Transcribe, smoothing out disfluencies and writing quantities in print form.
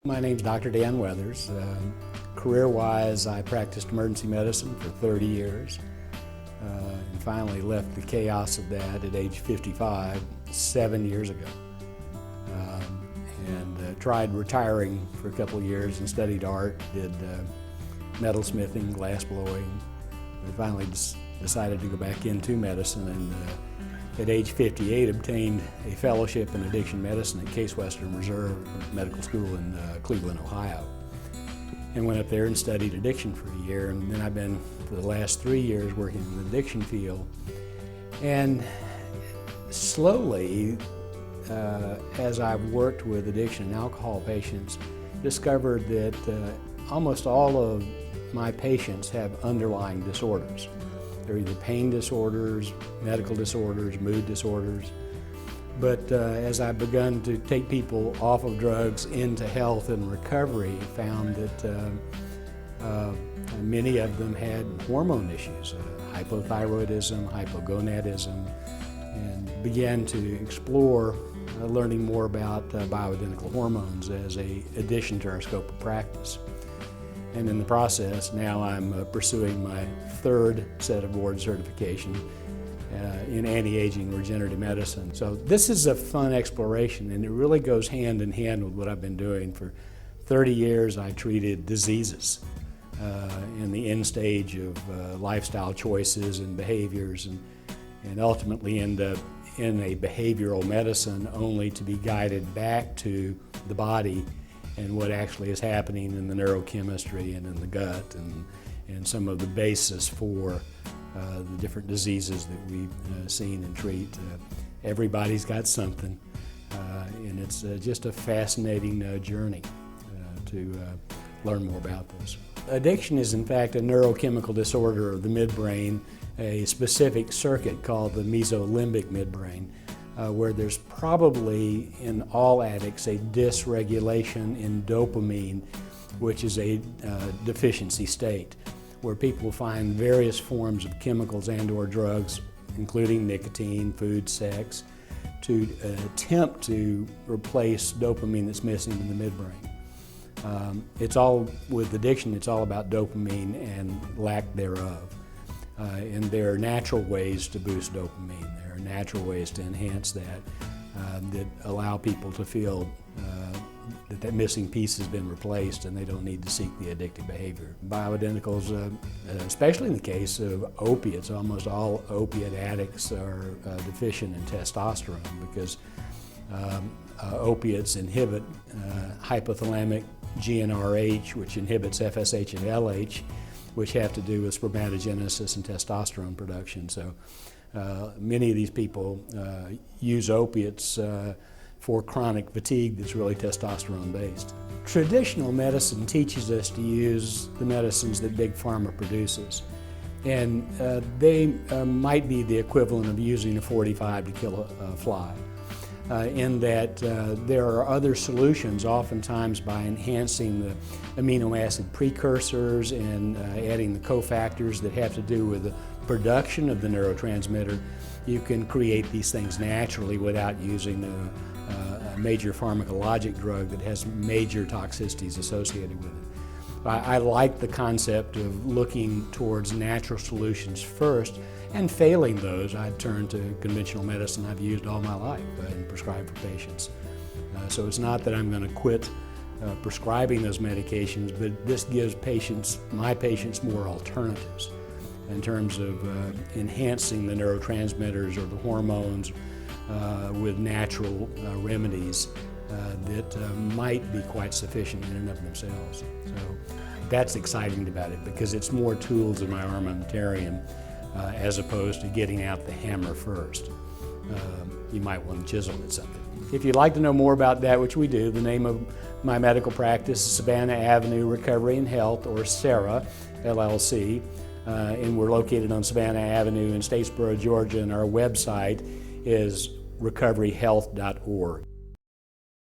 My name's Dr. Dan Weathers. Career-wise, I practiced emergency medicine for 30 years and finally left the chaos of that at age 55, 7 years ago. Tried retiring for a couple of years and studied art, did metalsmithing, glass blowing. I finally decided to go back into medicine and at age 58 obtained a fellowship in addiction medicine at Case Western Reserve Medical School in Cleveland, Ohio. And went up there and studied addiction for a year, and then I've been for the last 3 years working in the addiction field. And slowly, as I've worked with addiction and alcohol patients, discovered that almost all of my patients have underlying disorders. They're either pain disorders, medical disorders, mood disorders. But as I've begun to take people off of drugs into health and recovery, found that many of them had hormone issues, hypothyroidism, hypogonadism, and began to explore learning more about bioidentical hormones as an addition to our scope of practice. And in the process, now I'm pursuing my third set of board certification in anti-aging regenerative medicine. So this is a fun exploration, and it really goes hand in hand with what I've been doing. For 30 years, I treated diseases in the end stage of lifestyle choices and behaviors, and ultimately end up in a behavioral medicine only to be guided back to the body and what actually is happening in the neurochemistry and in the gut and some of the basis for the different diseases that we've seen and treat. Everybody's got something, and it's just a fascinating journey to learn more about this. Addiction is in fact a neurochemical disorder of the midbrain, a specific circuit called the mesolimbic midbrain, where there's probably in all addicts a dysregulation in dopamine, which is a deficiency state, where people find various forms of chemicals and/or drugs, including nicotine, food, sex, to attempt to replace dopamine that's missing in the midbrain. It's all, with addiction, it's all about dopamine and lack thereof. And there are natural ways to boost dopamine. There are natural ways to enhance that that allow people to feel that missing piece has been replaced and they don't need to seek the addictive behavior. Bioidenticals, especially in the case of opiates, almost all opiate addicts are deficient in testosterone because opiates inhibit hypothalamic GnRH, which inhibits FSH and LH, which have to do with spermatogenesis and testosterone production. So many of these people use opiates for chronic fatigue that's really testosterone based. Traditional medicine teaches us to use the medicines that Big Pharma produces. And they might be the equivalent of using a 45 to kill a fly. In that there are other solutions, oftentimes by enhancing the amino acid precursors and adding the cofactors that have to do with the production of the neurotransmitter. You can create these things naturally without using a major pharmacologic drug that has major toxicities associated with it. I like the concept of looking towards natural solutions first, and failing those, I'd turn to conventional medicine I've used all my life and prescribe for patients. So it's not that I'm going to quit prescribing those medications, but this gives my patients more alternatives in terms of enhancing the neurotransmitters or the hormones with natural remedies that might be quite sufficient in and of themselves. So that's exciting about it because it's more tools in my armamentarium as opposed to getting out the hammer first. You might want to chisel at something. If you'd like to know more about that, which we do, the name of my medical practice is Savannah Avenue Recovery and Health, or SARA, LLC, and we're located on Savannah Avenue in Statesboro, Georgia, and our website is recoveryhealth.org.